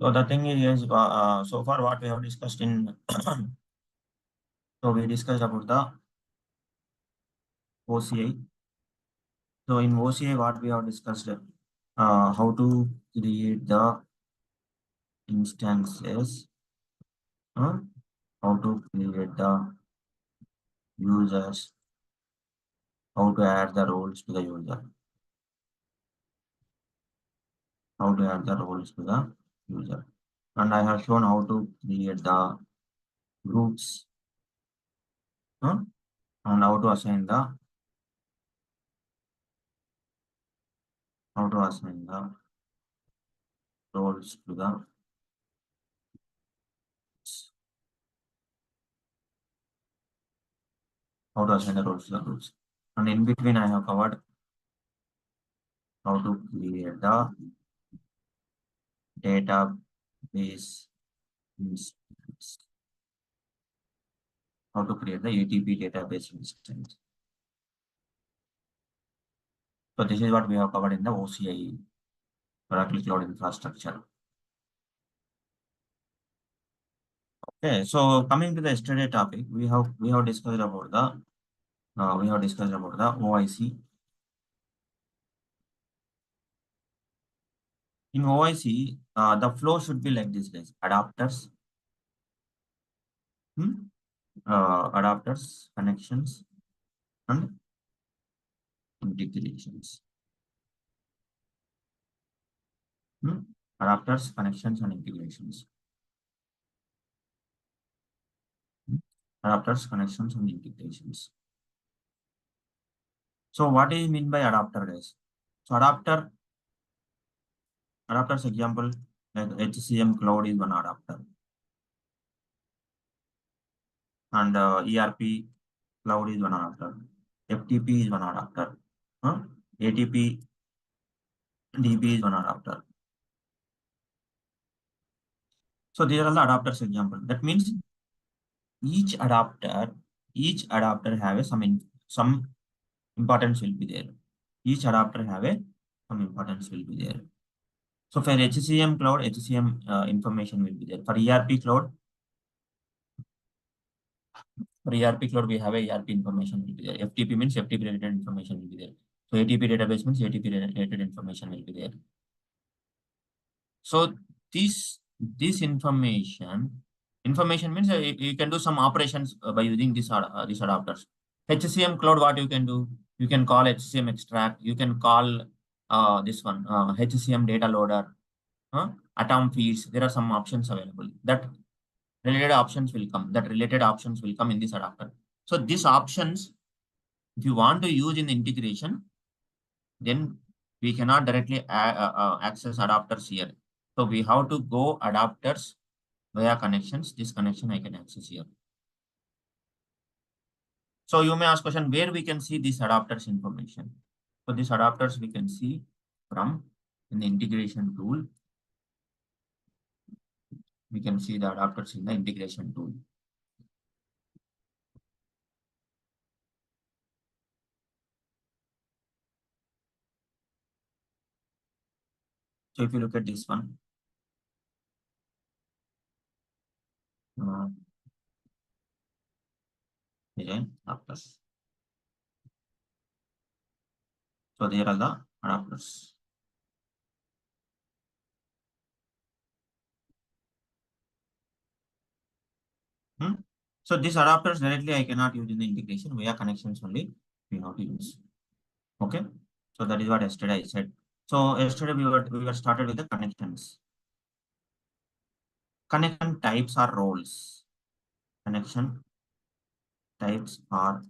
So the thing is, so far what we have discussed in, so we discussed about the OCI. So in OCI, what we have discussed, how to create the instances, uh, how to create the users, how to add the roles to the user, how to add the roles to the user, and I have shown how to create the groups, and how to assign the roles to the how to assign the roles to the groups. And in between, I have covered how to create the database instance, how to create the ATP database instance. So this is what we have covered in the OCI, Oracle Cloud Infrastructure. Okay, so coming to the yesterday topic, we have discussed about the OIC. In OIC, the flow should be like this, guys. Adapters, adapters, connections, and integrations. Adapters, connections, and integrations. Adapters, connections, and integrations. So what do you mean by adapter, guys? So adapters example, like HCM cloud is one adapter, and ERP cloud is one adapter, FTP is one adapter, ATP DB is one adapter. So these are the adapters example. That means each adapter have a some importance will be there. Each adapter have a some importance will be there. So for HCM cloud, HCM information will be there. For ERP cloud, we have a ERP information will be there. FTP means FTP related information will be there. So ATP database means ATP related information will be there. So this information means you can do some operations by using these adapters. HCM cloud, what you can do? You can call HCM extract. You can call this one HCM data loader, atom feeds. There are some options available. That related options will come in this adapter. So these options, if you want to use in the integration, then we cannot directly access adapters here. So we have to go adapters via connections. This connection I can access here. So you may ask question, where we can see this adapters information. So these adapters we can see from in the integration tool. We can see the adapters in the integration tool. So if you look at this one, design adapters. So there are the adapters. So these adapters directly I cannot use in the integration via connections only we have to use. Okay. So that is what yesterday I said. So yesterday we were started with the connections. Connection types are roles. Connection types are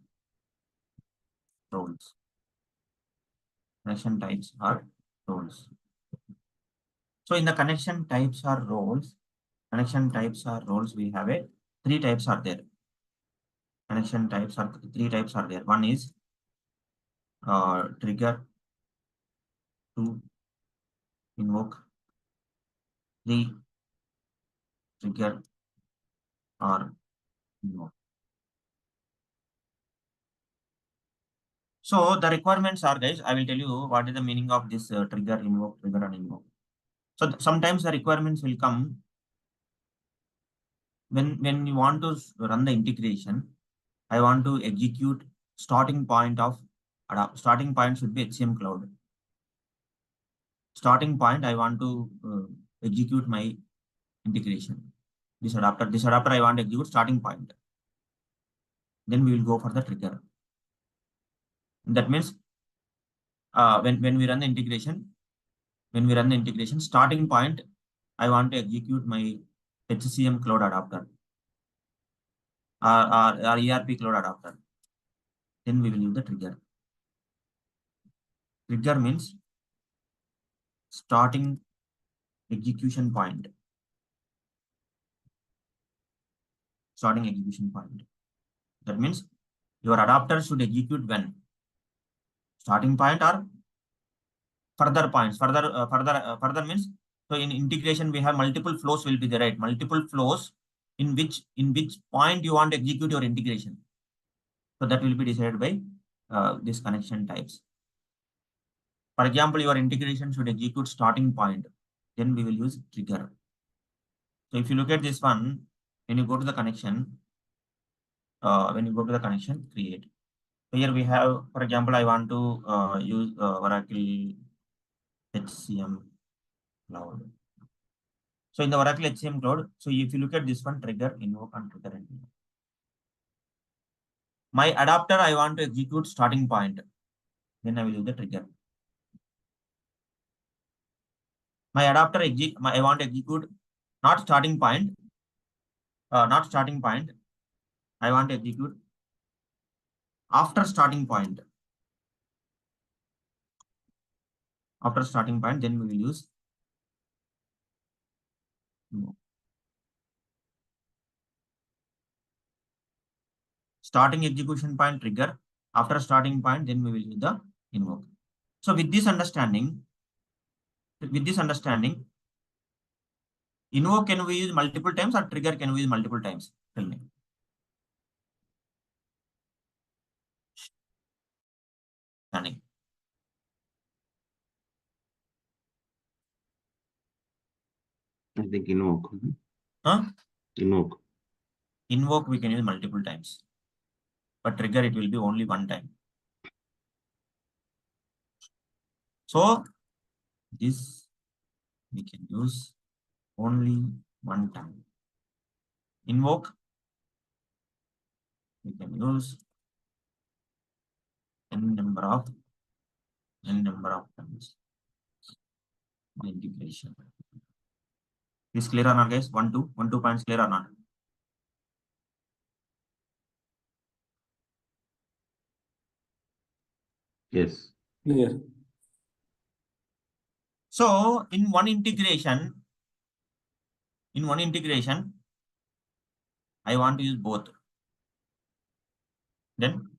roles. Connection types are roles. So in the connection types are roles, we have a three types are there. Connection types are three types are there. One is trigger, two invoke, three trigger or invoke. So the requirements are, guys, I will tell you what is the meaning of this trigger, invoke, and invoke. So sometimes the requirements will come when you want to run the integration. I want to execute starting point of starting point should be HCM cloud. Starting point, I want to execute my integration. This adapter I want to execute starting point. Then we will go for the trigger. That means when we run the integration, starting point, I want to execute my HCM cloud adapter or ERP cloud adapter. Then we will use the trigger. Trigger means starting execution point. Starting execution point. That means your adapter should execute when? Starting point or further points. Further means, so in integration we have multiple flows will be there, right? Multiple flows in which point you want to execute your integration. So that will be decided by this connection types. For example, your integration should execute starting point. Then we will use trigger. So if you look at this one, when you go to the connection, create. So here we have, for example, I want to use Oracle HCM cloud. So in the Oracle HCM cloud, so if you look at this one, trigger, invoke, and trigger. My adapter, I want to execute starting point. Then I will use the trigger. My adapter, I want to execute not starting point. I want to execute after starting point. After starting point, then we will use starting execution point trigger. After starting point, then we will use the invoke. So with this understanding, invoke can we use multiple times or trigger can we use multiple times? Tell me. Understanding. I think invoke. Huh? Invoke. Invoke we can use multiple times, but trigger it will be only one time. So this we can use only one time. Invoke we can use n number of times. Integration. Is clear or not, guys? 1, 2 points clear or not? Yes. Clear. So in one integration, I want to use both. Then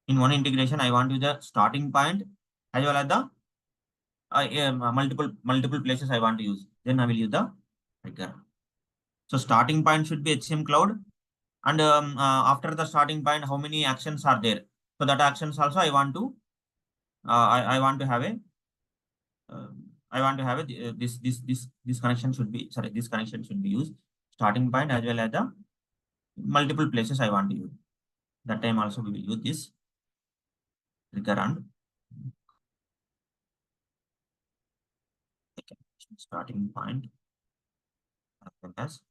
in one integration, I want to use the starting point as well as the multiple places I want to use. Then I will use the trigger. So starting point should be HCM cloud, and after the starting point, how many actions are there? So that actions also I want to I want to have a this connection should be used starting point as well as the multiple places I want to use. That time also we will use this trigger and starting point as well as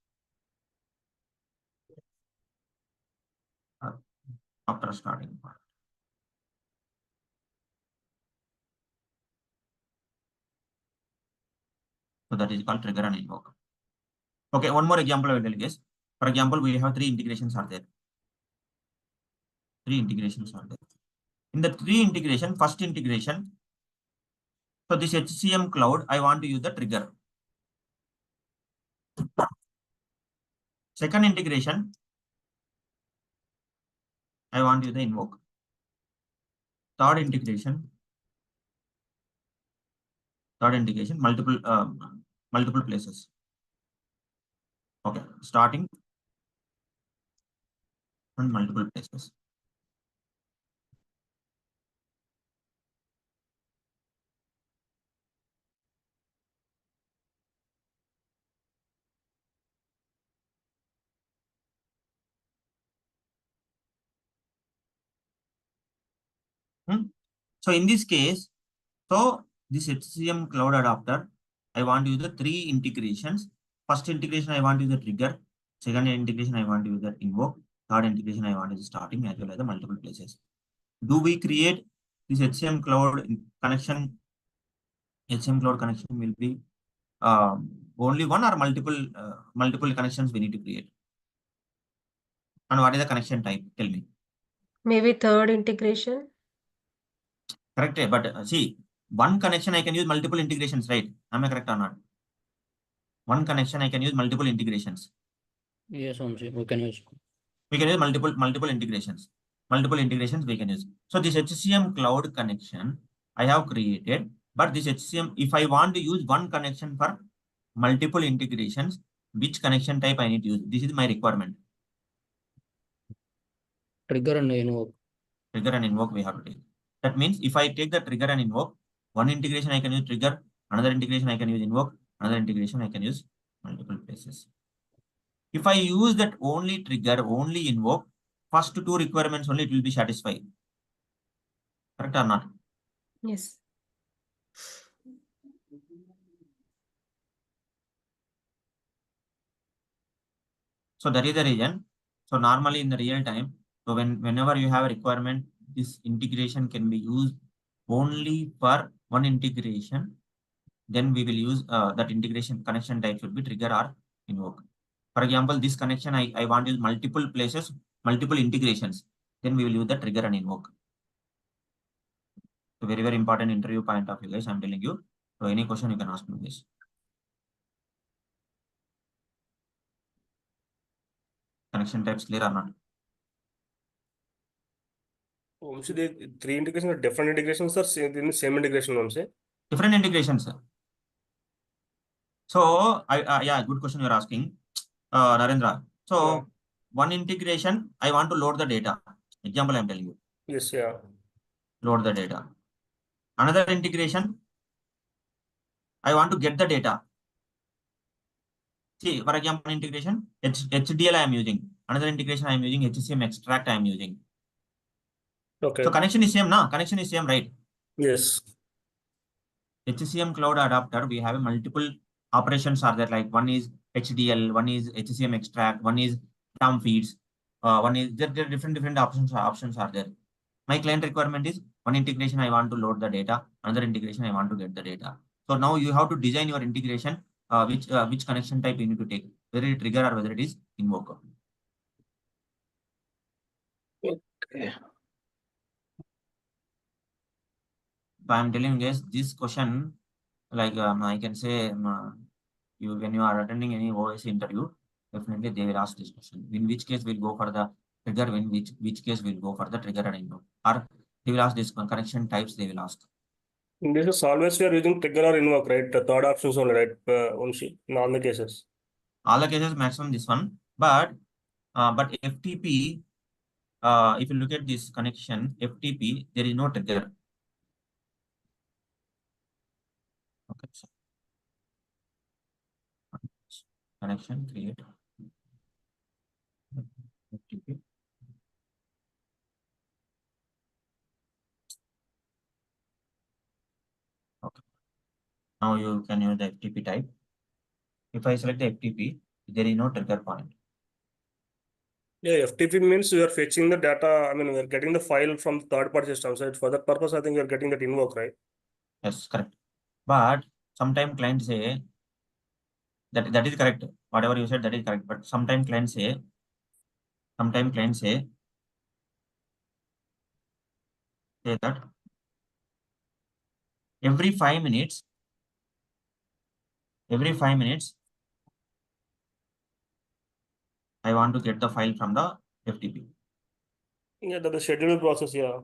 after starting point. So that is called trigger and invoke. Okay, one more example I will tell you guys. For example, we have 3 integrations are there. 3 integrations are there. In the 3 integration, first integration, so this HCM cloud, I want to use the trigger. Second integration, I want to use the invoke. Third integration, multiple places. Okay, starting and multiple places. So in this case, so this HCM cloud adapter, I want to use the 3 integrations. First integration, I want to use the trigger. Second integration, I want to use the invoke. Third integration, I want to use starting as well as the multiple places. Do we create this HCM cloud connection? HCM cloud connection will be only one or multiple connections we need to create. And what is the connection type? Tell me. Maybe third integration. Correct, but see, one connection I can use multiple integrations, right? Am I correct or not? One connection I can use multiple integrations. Yes, we can use. We can use multiple integrations. Multiple integrations we can use. So this HCM cloud connection I have created, but this HCM, if I want to use one connection for multiple integrations, which connection type I need to use? This is my requirement. Trigger and invoke. Trigger and invoke we have to take. That means if I take the trigger and invoke, one integration I can use trigger, another integration I can use invoke, another integration I can use multiple places. If I use that only trigger, only invoke, first 2 requirements only, it will be satisfied. Correct or not? Yes. So that is the reason. So normally in the real time, so whenever you have a requirement, this integration can be used only for one integration. Then we will use that integration connection type should be trigger or invoke. For example, this connection I want to use multiple places, multiple integrations. Then we will use the trigger and invoke. So very, very important interview point of view, guys. I'm telling you. So any question you can ask me this. Connection types clear or not? So the 3 integrations are different integrations or same integration, Vamsi? Different integrations. So yeah, good question you're asking, Narendra. So Yeah. one integration, I want to load the data. Example I'm telling you. Yes, yeah. Load the data. Another integration, I want to get the data. See, for example, integration, HDL I am using. Another integration I am using HCM extract I am using. Okay. So connection is same, na? Connection is same, right? Yes. HCM cloud adapter, we have multiple operations are there. Like one is HDL, one is HCM extract, one is term feeds, one is there are different options are there. My client requirement is one integration I want to load the data, another integration I want to get the data. So now you have to design your integration, which connection type you need to take, whether it trigger or whether it is invoke. Okay. So I'm telling you guys, this question, like I can say, when you are attending any OIC interview, definitely they will ask this question. In which case we'll go for the trigger, in which case we'll go for the trigger and invoke. Or they will ask this connection types, they will ask. In this is always we are using trigger or invoke, right? The third option is only, right? Vamsi, in all the cases. All the cases maximum this one, but FTP, if you look at this connection, FTP, there is no trigger. Okay, so connection create FTP. Okay. Now you can use the FTP type. If I select the FTP, there is no trigger point. Yeah, FTP means we are fetching the data. I mean, we are getting the file from third-party systems. So for that purpose, I think we are getting that invoke, right? Yes, correct. But sometimes clients say that is correct. Whatever you said, that is correct. But sometimes clients say that every 5 minutes, I want to get the file from the FTP. Yeah, that's the scheduled process, yeah.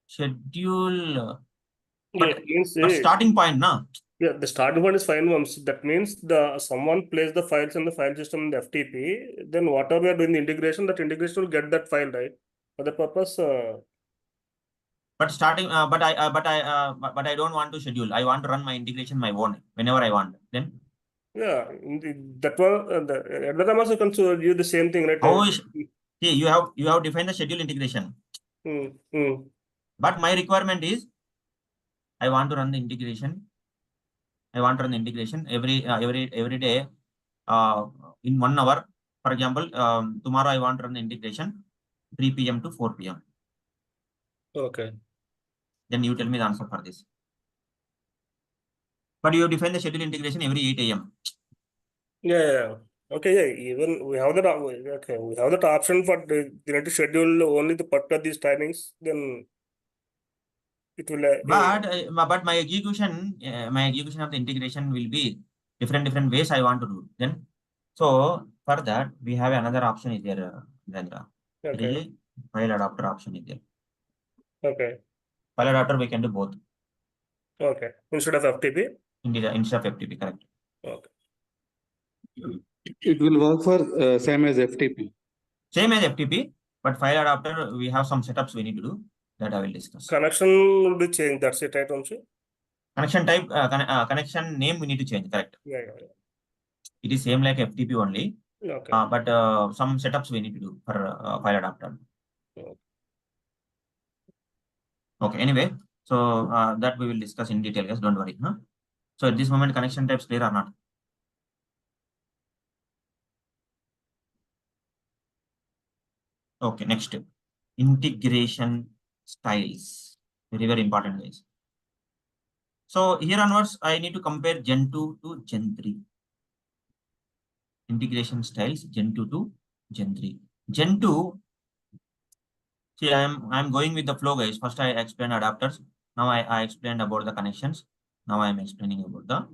Schedule, Yeah, it means, but starting point, na? yeah, the starting point is fine. That means someone places the files in the file system in the FTP. Then whatever we are doing the integration, that integration will get that file, right? For that purpose, But starting, but I don't want to schedule. I want to run my integration my own whenever I want. Then yeah, that one at the time also can use the same thing, right? how is See, you have defined the schedule integration, but my requirement is I want to run the integration. I want to run the integration every day in 1 hour. For example, tomorrow I want to run the integration 3 p.m. to 4 p.m. Okay. Then you tell me the answer for this. But you define the schedule integration every 8 a.m. Yeah. Okay. Yeah. Even we have that. Okay. We have that option, but they need to schedule only the particular these timings. Then it will. But my execution of the integration will be different ways I want to do. Then, so for that we have another option is there, Narendra. There is Okay. a file adapter option is there. Okay. File adapter we can do both Okay. Instead of FTP. instead of FTP, correct? Okay. It will work for same as FTP. Same as FTP, but file adapter we have some setups we need to do that I will discuss. Connection will be changed. That's it, right, Vamsi? Connection type, connection name we need to change, correct? Yeah. It is same like FTP only, Okay. but some setups we need to do for file adapter. Okay. Okay, anyway, so that we will discuss in detail, guys, don't worry. Huh? So at this moment, connection types clear or not? Okay, next, integration styles. Very important, guys. So here onwards, I need to compare Gen 2 to Gen 3. Integration styles, Gen 2 to Gen 3. Gen 2, see, I'm going with the flow, guys. First, I explained adapters. Now I explained about the connections. Now I'm explaining about the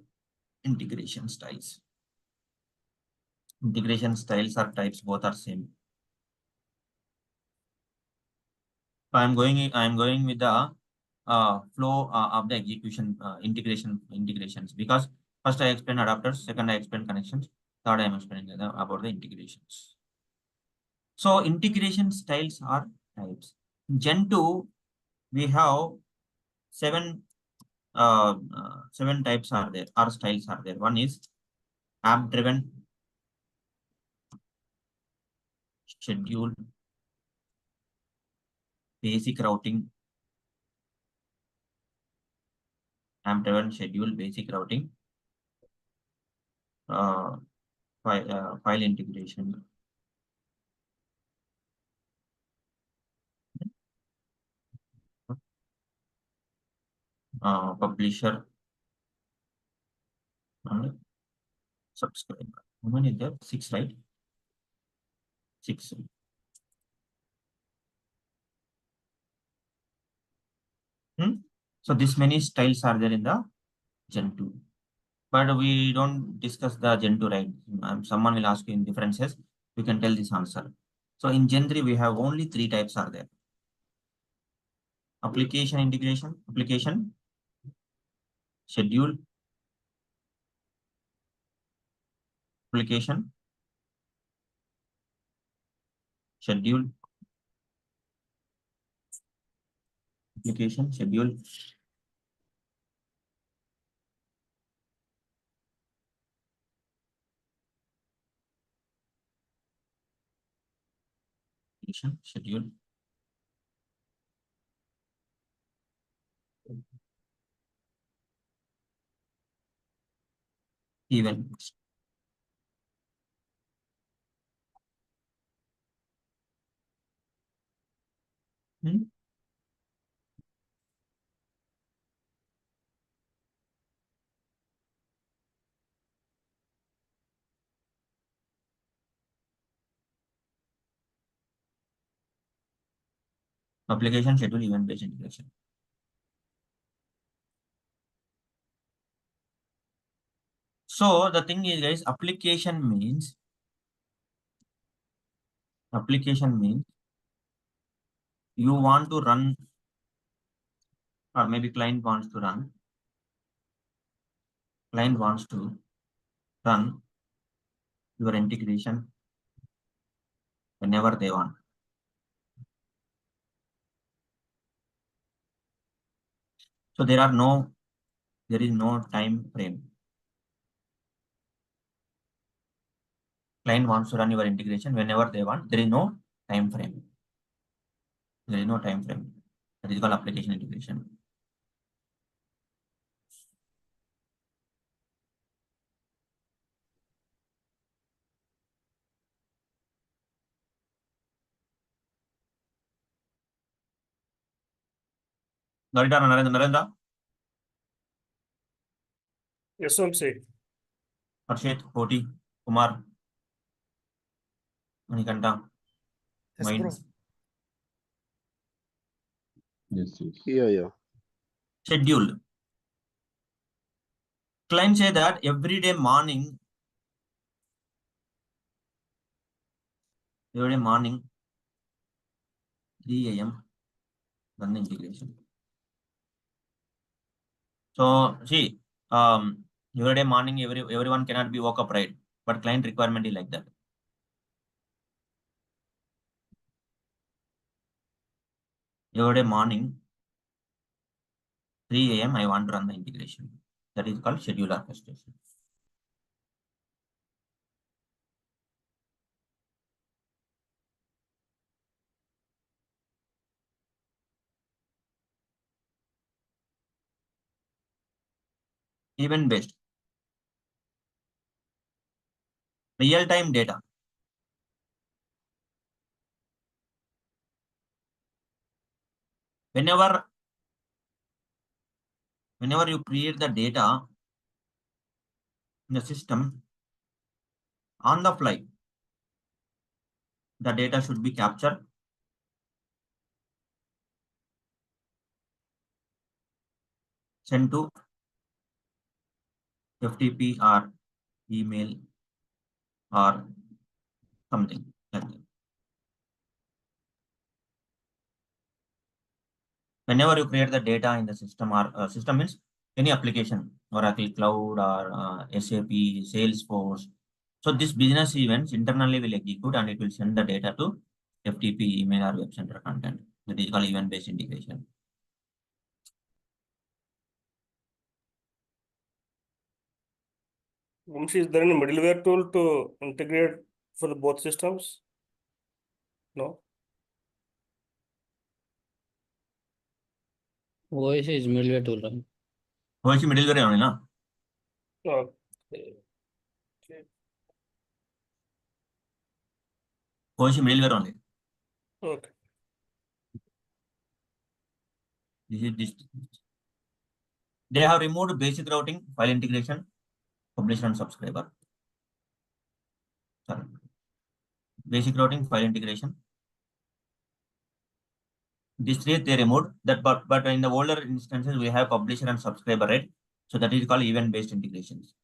integration styles. Integration styles or types, both are same. So I'm going with the flow of the execution integrations, because first I explained adapters, second I explained connections, third I'm explaining about the integrations. So integration styles are types. In Gen 2, we have seven types are there, or styles are there. One is app driven, schedule, basic routing, app driven, schedule, basic routing, file integration. Publisher and subscriber. How many is there? 6, right? 6. So this many styles are there in the Gen 2. But we don't discuss the Gen 2, right? Someone will ask you in differences. You can tell this answer. So in Gen 3, we have only 3 types are there. Application integration, application, schedule, application, schedule, application, schedule. Schedule. Event. Application, schedule, event based integration. So the thing is, guys, application means you want to run, or maybe client wants to run your integration whenever they want. So there is no time frame. Client wants to run your integration whenever they want. There is no time frame. There is no time frame. That is called application integration. Got it, Narendra? Yes, Vamshi. Harshit, Koti, Kumar, Manikanta, Yes, bro. Mines. Yes, yes. Yeah. Schedule. Client say that every day morning 3 a.m. run the integration. So see, every day morning everyone cannot be woke up, right? But client requirement is like that. Every day morning 3 a.m. I want to run the integration. That is called schedule orchestration. Event based. Real-time data. Whenever you create the data in the system, on the fly, the data should be captured, sent to FTP or email or something like that. Whenever you create the data in the system, or system means any application, Oracle Cloud or SAP, Salesforce. So this business events internally will execute and it will send the data to FTP, email or web center content. That is called event-based integration. Vamshi, is there any middleware tool to integrate for both systems? No. OIC is middleware tool, right? OIC middleware only, na? Okay. OIC middleware only. Okay. This. They have removed basic routing, file integration, publisher and subscriber. Sorry. Basic routing, file integration. These three they removed that, but in the older instances we have publisher and subscriber, right? So that is called event-based integrations.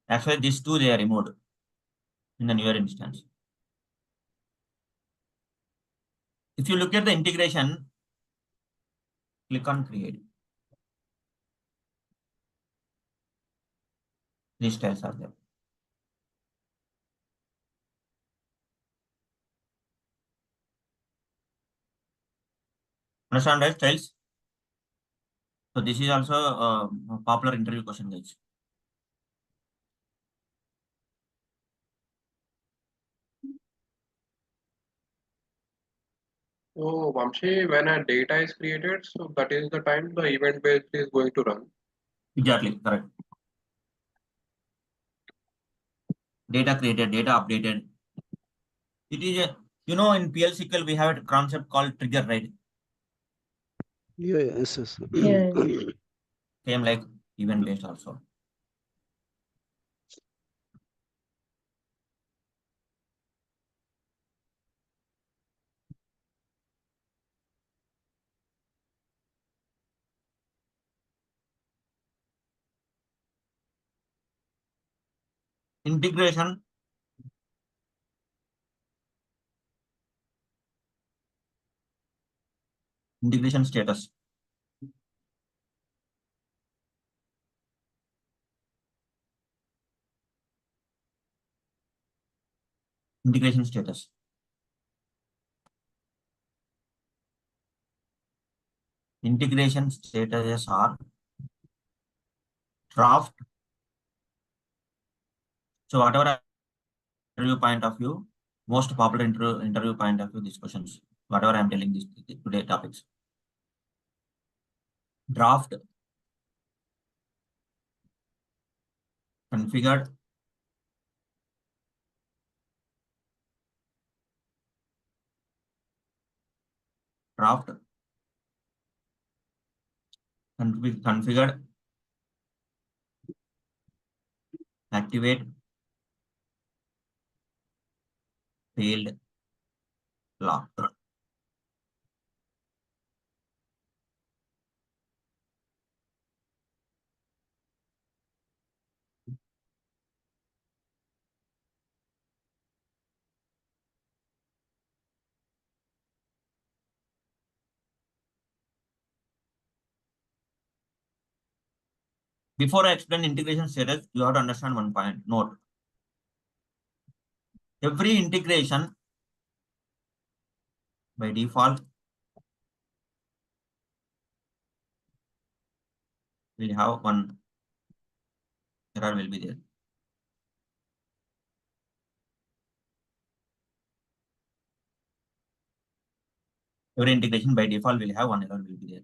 Actually, these two they are removed in the newer instance. If you look at the integration, click on create. These styles are there. Understand, right? Styles. So this is also a popular interview question, guys. So, Vamshi, when a data is created, so that is the time the event based is going to run. Exactly, correct. Data created, data updated. It is a, in PL/SQL we have a concept called trigger, right? Yes. Yeah. Same like event-based also. Integration. Integration status. Integration status. Integration statuses are draft. So whatever interview point of view, most popular interview point of view, these questions, whatever I'm telling these today topics. Draft, configured, draft, configured, activate, failed, locked. Before I explain integration status, you have to understand one point. Note. Every integration by default will have one error will be there. Every integration by default will have one error will be there.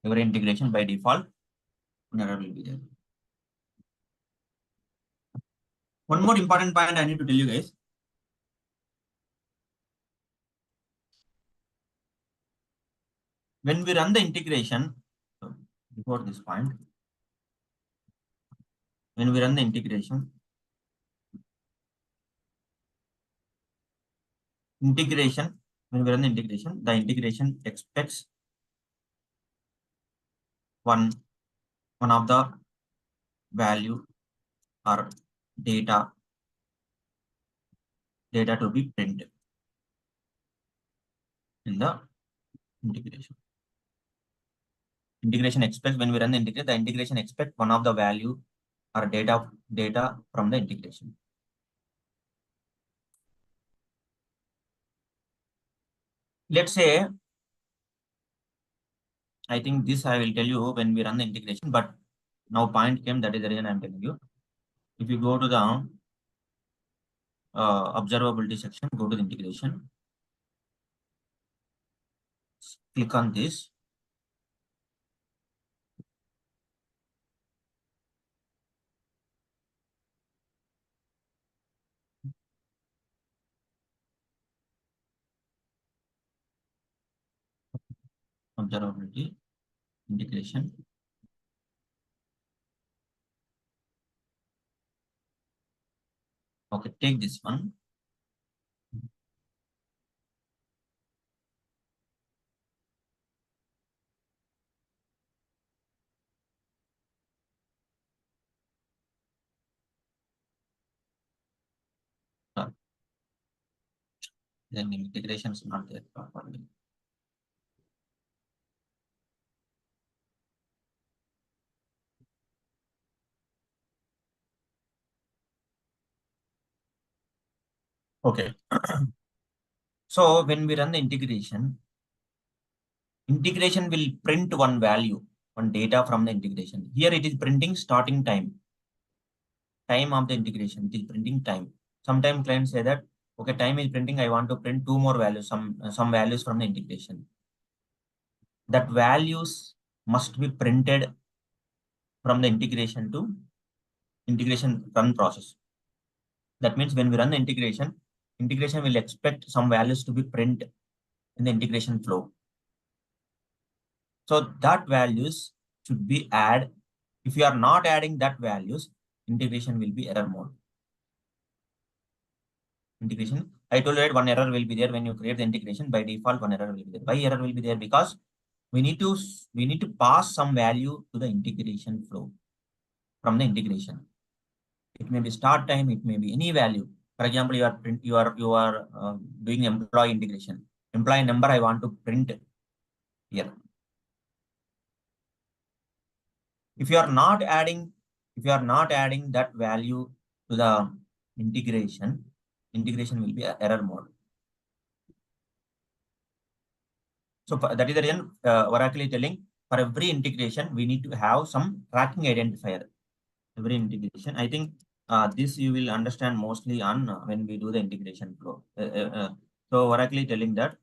Every integration by default, one error will be there. One more important point I need to tell you guys. When we run the integration, so before this point, when we run the integration, when we run the integration expects one of the value or data to be printed in the integration. Integration expects, when we run the integration expects one of the value or data from the integration. Let's say, I think this I will tell you when we run the integration, but now point came, that is the reason I'm telling you. If you go to the observability section, go to the integration, click on this. Observability, integration. Okay, take this one. Then integration is not there properly. Okay. So when we run the integration will print one value, one data from the integration. Here it is printing starting time of the integration. It is printing time. Sometimes clients say that, okay, time is printing, I want to print two more values, some values from the integration. That values must be printed from the integration to integration run process. That means when we run the integration will expect some values to be printed in the integration flow. So that values should be added. If you are not adding that values, integration will be error mode. Integration, I told you that one error will be there when you create the integration. By default, one error will be there. Why error will be there? Because we need to pass some value to the integration flow from the integration. It may be start time, it may be any value. For example, you are doing employee integration. Employee number I want to print here. If you are not adding that value to the integration will be error mode. So that is the reason Oracle is telling for every integration, we need to have some tracking identifier. Every integration, I think this you will understand mostly on when we do the integration flow. So Oracle telling that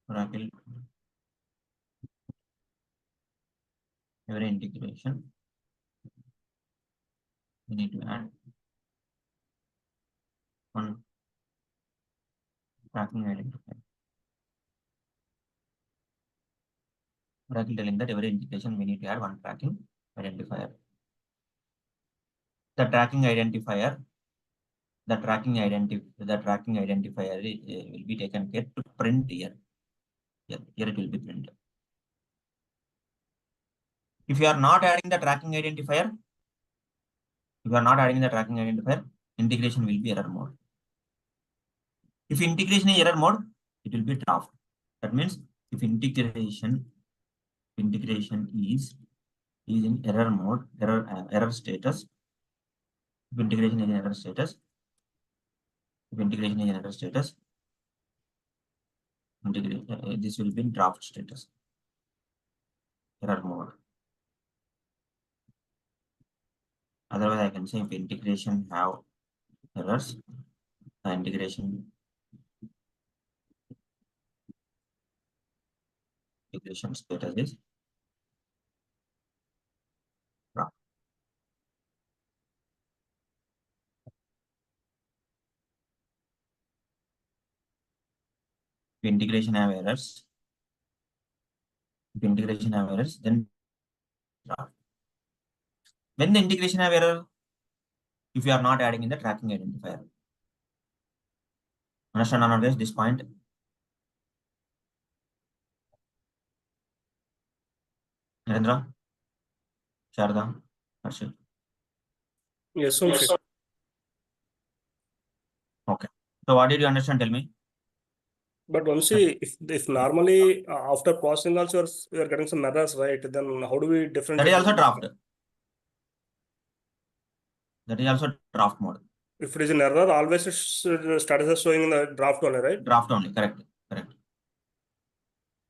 Oracle every integration we need to add one tracking identifier. Oracle telling that every integration we need to add one tracking identifier. The tracking identifier will be taken care to print here. Here it will be printed. If you are not adding the tracking identifier, integration will be error mode. If integration is error mode, it will be draft. That means if integration is in error mode, error status. If integration is in error status, this will be in draft status. Error mode. Otherwise, I can say if integration have errors, the integration status is draft. If integration have errors, then draft. When the integration have error, if you are not adding in the tracking identifier. Understand on this point? Narendra? Sharda? Harshit? Yes, Vamshi. Okay. So what did you understand? Tell me. But Vamshi, if normally after processing also you are getting some errors, right? Then how do we differentiate? That is also draft. That is also draft mode. If it is an error, always status is showing in the draft only, right? Draft only. Correct.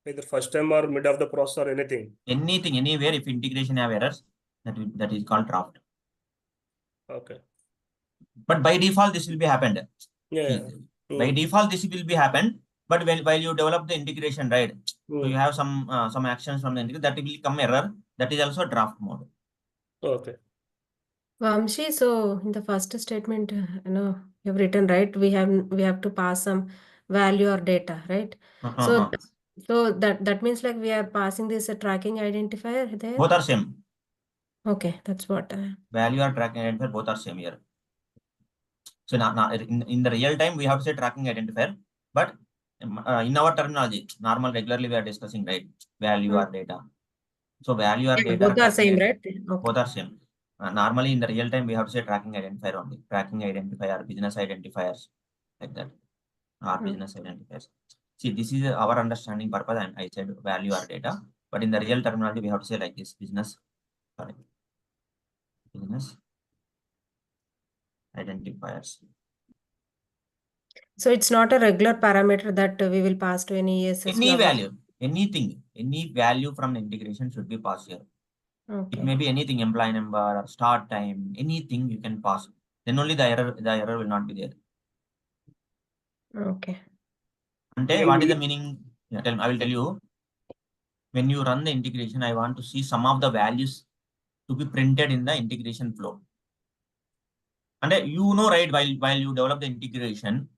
Either first time or mid of the process or anything. Anything, anywhere, if integration have errors, that is called draft. Okay. But by default, this will be happened. Yeah. By default, this will be happened. But while you develop the integration, right? So you have some actions from the integration that will come error. That is also draft mode. Okay. Vamshi, so in the first statement, you have written, right? We have to pass some value or data, right? So that means like we are passing this tracking identifier there. Both are same. Okay, that's what. Value or tracking identifier both are same here. So now in the real time we have to say tracking identifier, but in our terminology, regularly we are discussing, right? Value or data. So value or data. Both are same, right? Okay. Both are same. Normally in the real time we have to say tracking identifier only. Tracking identifier, business identifiers, like that. Business identifiers. See, this is our understanding purpose, and I said value or data. But in the real terminology, we have to say like this: business identifiers. So it's not a regular parameter that we will pass to any ESS. Any value, any value from the integration should be passed here. Okay. It may be anything, employee number or start time, anything you can pass. Then only the error will not be there. Okay. What is the meaning? I will tell you. When you run the integration, I want to see some of the values to be printed in the integration flow. And right, while you develop the integration,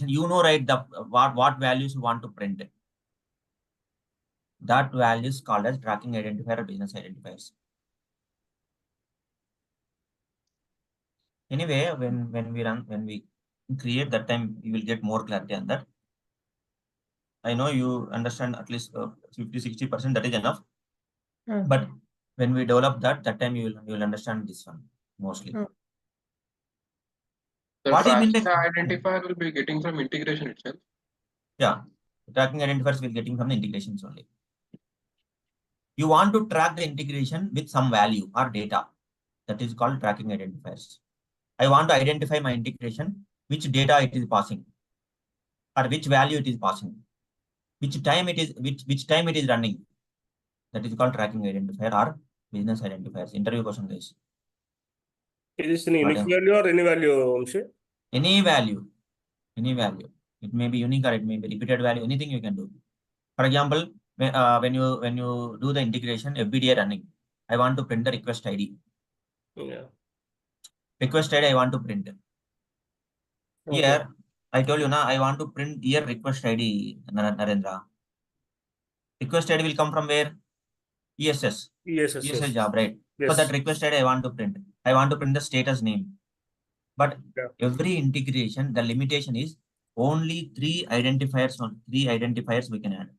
you know, right, the what values you want to print. That value is called as tracking identifier or business identifiers. Anyway, when we create that time, you will get more clarity on that. I know you understand at least 50-60%, that is enough. Okay. But when we develop that time you will understand this one mostly. The What is tracking mean identifier will be getting from integration itself. Yeah, tracking identifiers will getting from the integrations only. You want to track the integration with some value or data. That is called tracking identifiers. I want to identify my integration, which data it is passing. or which value it is passing, which time it is, which time it is running. That is called tracking identifier or business identifiers. Interview question, guys. Is this an unique Whatever. value or any value, Vamshi? Any value. It may be unique or it may be repeated value. Anything you can do. For example, when you do the integration, FBDA running, I want to print the request ID. Yeah. Request ID I want to print. Okay. Here, I told you now I want to print here request ID, Narendra. Request ID will come from where? ESS. Yes, ESS job, right? So Yes. that request ID I want to print. I want to print the status name. But Yeah. every integration, the limitation is only 3 identifiers we can add.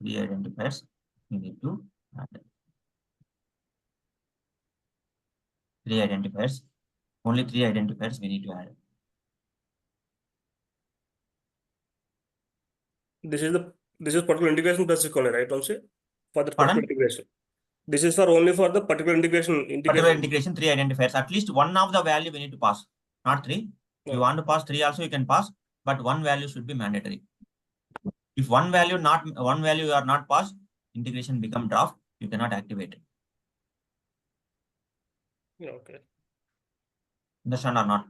3 identifiers we need to add. 3 identifiers. Only 3 identifiers we need to add. This is particular integration basic only, right, Vamshi? For the Pardon? particular integration. This is for only for the particular integration. Particular integration, 3 identifiers. At least one of the value we need to pass, not 3. If you want to pass 3 also you can pass, but one value should be mandatory. If one value you are not passed, integration become draft. You cannot activate it. Yeah, okay. Understand or not?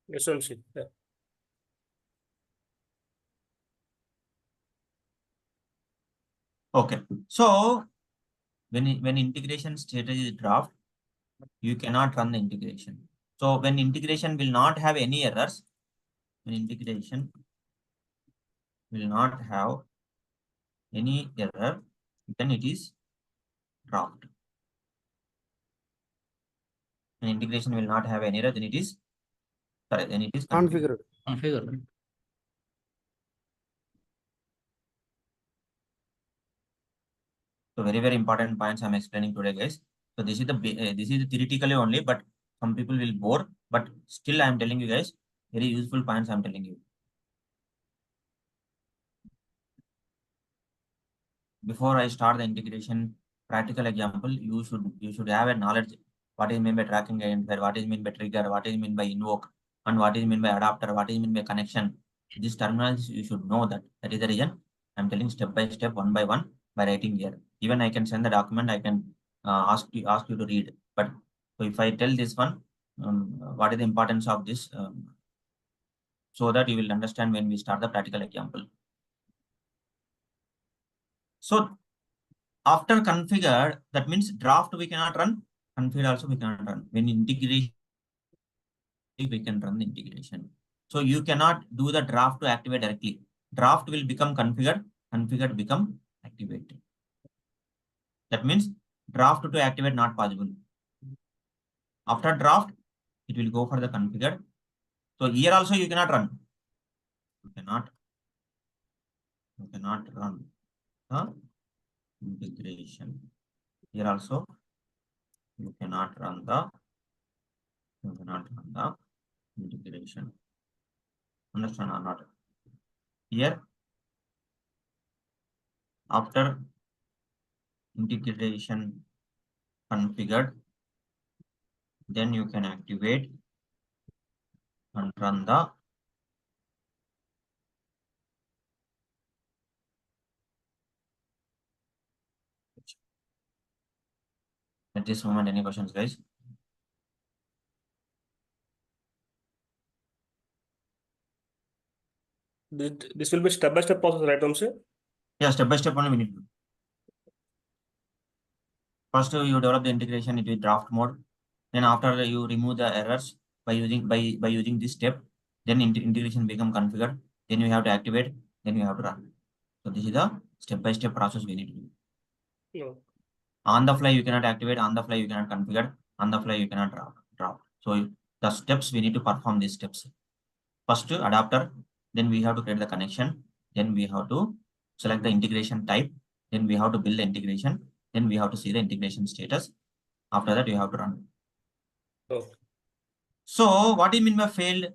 Yes, Vamshi. Yeah. Okay. So when integration status is draft, you cannot run the integration. So when integration will not have any errors, when integration will not have any error, then it is draft. When integration will not have any error, then it is configured. Configure. So very important points I'm explaining today, guys. So this is theoretically only, but some people will bore. But still, I'm telling you guys very useful points. I'm telling you. Before I start the integration practical example, you should have a knowledge what is meant by tracking identifier, what is meant by trigger, what is meant by invoke, and what is meant by adapter, what is meant by connection. These terminals you should know that. That is the reason I'm telling step by step, one by one, by writing here. Even I can send the document, I can ask you to read. But so if I tell this one, what is the importance of this, so that you will understand when we start the practical example. So after configured, that means draft we cannot run, configured also we cannot run. When integration, we can run the integration. So you cannot do the draft to activate directly. Draft will become configured, configured become activated. That means draft to activate not possible. After draft, it will go for the configured. So here also you cannot run. You cannot run the integration. Here also you cannot run the integration. Understand or not? Here, after integration configured, then you can activate and run the at this moment. Any questions, guys? This will be step-by-step process, right, Vamshi? Yeah, step by step only we need to. First, you develop the integration into draft mode. Then after you remove the errors by using this step, then integration become configured. Then you have to activate. Then you have to run. So this is the step-by-step process we need to do. No. On the fly you cannot activate. On the fly you cannot configure. On the fly you cannot drop. So the steps we need to perform these steps. First adapter. Then we have to create the connection. Then we have to select the integration type. Then we have to build the integration. Then we have to see the integration status. After that, you have to run. Oh. So, what do you mean by failed?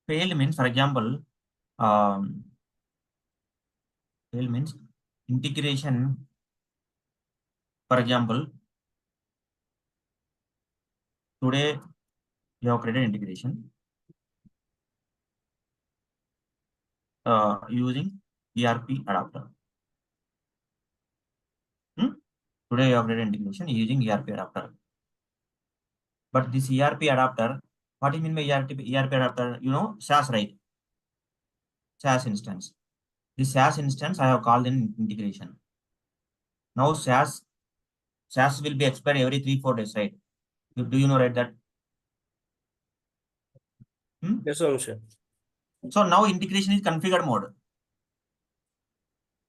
Failed means, for example, failed means integration. For example, today you have created integration using ERP adapter. Today you have created integration using ERP adapter. But this ERP adapter, what do you mean by ERP adapter? You know, SaaS, right? SaaS instance. This SaaS instance I have called in integration. Now SaaS will be expired every 3-4 days, right? Do you know, right, that? Yes, Vamshi. So now integration is configured mode.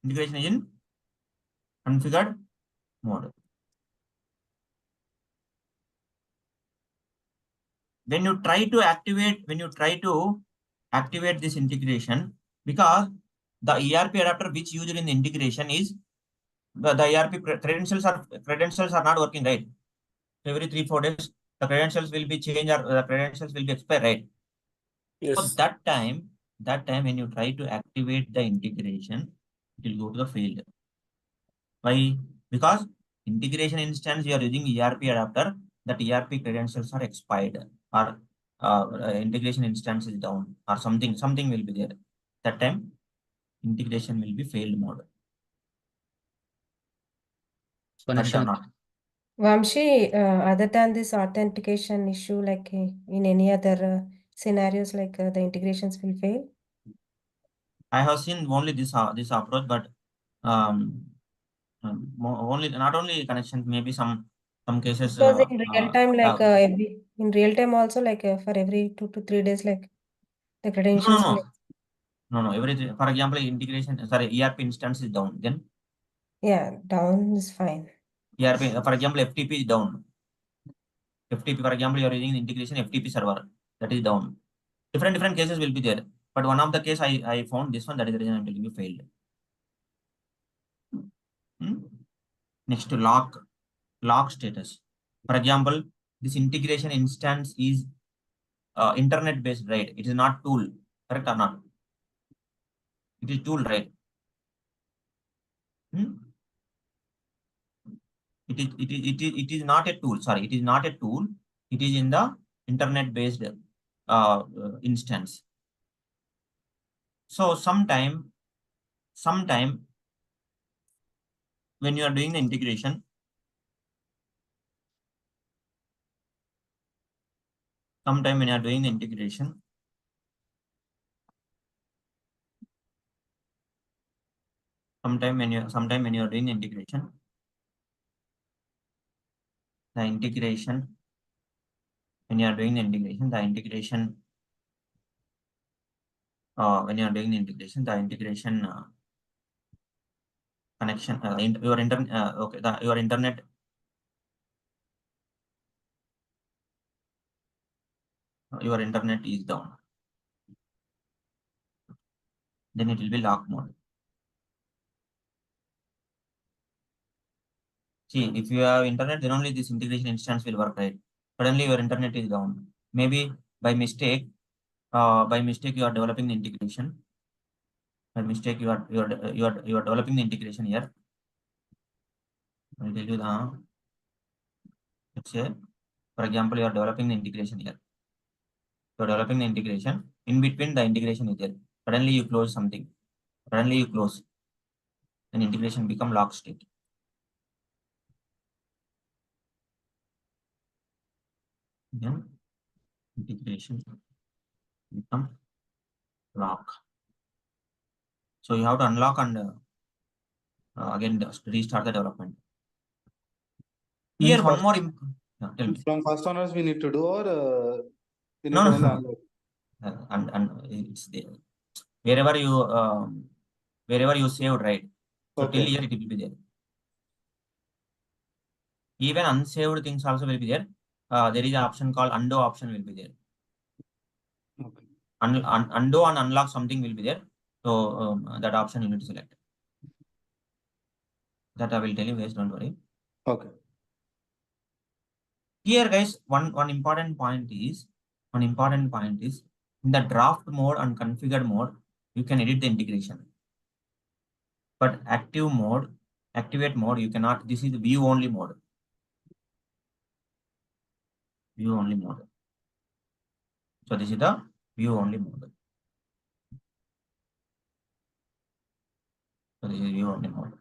Integration is in configured mode. When you try to activate this integration, because the ERP adapter which used in the integration is the ERP credentials are not working, right? Every 3-4 days, the credentials will be changed or the credentials will be expired, right? Yes. So that time when you try to activate the integration, it will go to the failed. Why? Because integration instance you are using ERP adapter, that ERP credentials are expired, or integration instance is down, or something will be there. That time integration will be failed mode. Correct or Connection. not? Vamshi, other than this authentication issue, like in any other scenarios, like the integrations will fail? I have seen only this approach, but not only connections, maybe some cases. Because in real time, like in real time also, like for every 2 to 3 days, like the credentials will. No. For example, ERP instance is down. Then Yeah, down is fine. ERP, for example, FTP is down. FTP, for example, you are using the integration FTP server, that is down. Different cases will be there. But one of the case I found this one, that is the reason I'm telling you failed. Next to lock status. For example, this integration instance is internet based, right? It is not tool, correct or not? It is tool, right? It is not a tool. Sorry, it is not a tool. It is in the internet based instance. So sometime when you are doing the integration, sometime when you are doing the integration, sometime when you are doing the integration, when you are doing the integration, when you are doing the integration, connection, your internet, okay, your internet, is down. Then it will be lock mode. See, if you have internet, then only this integration instance will work, right? Suddenly your internet is down. Maybe by mistake you are developing the integration. By mistake you are developing the integration here. I'll tell you the, let's say, for example, you are developing the integration here. You are developing the integration. In between the integration is there. Suddenly you close something. Suddenly you close. Then integration become lock state. Then integration become lock. So you have to unlock and again restart the development. Here Means one more. Tell me. From first onwards we need to do, or we need No, to no. only unlock? And it's there. Wherever you saved, right? So till Okay. here it will be there. Even unsaved things also will be there. There is an option called undo option will be there. Okay. Undo and unlock something will be there. So that option you need to select. That I will tell you guys, don't worry. Okay. Here guys, one important point is In the draft mode and configured mode, you can edit the integration. But activate mode, you cannot. This is the view only mode. View only mode. So this is the view only mode. So this is view only mode.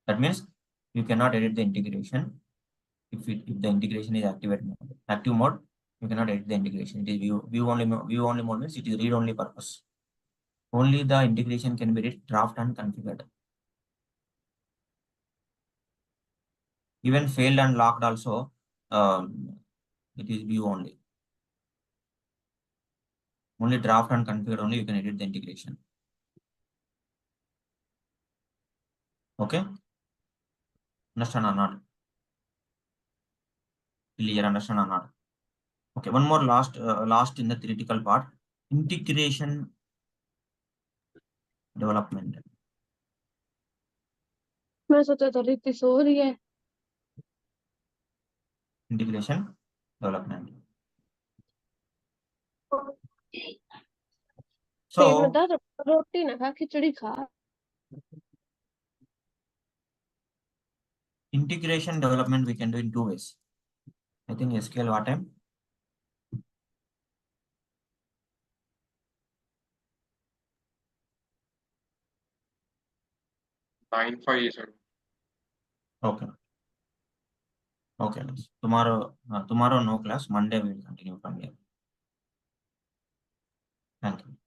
That means you cannot edit the integration if the integration is active mode. You cannot edit the integration. It is view only mode means it is read only purpose. Only the integration can be read, draft and configured. Even failed and locked also, it is view only. Only draft and configured only you can edit the integration. Okay? Understand or not? Clear, understand or not? Okay, one more last in the theoretical part. Integration development. मैं सोचा था रिद्धि सो रही है Integration development. पेट में So दर्द रोटी ना खा खिचड़ी खा integration development we can do in two ways. I think SQL what time? 9:05 sir. Okay. Okay. Tomorrow no class. Monday we will continue from here. Thank you.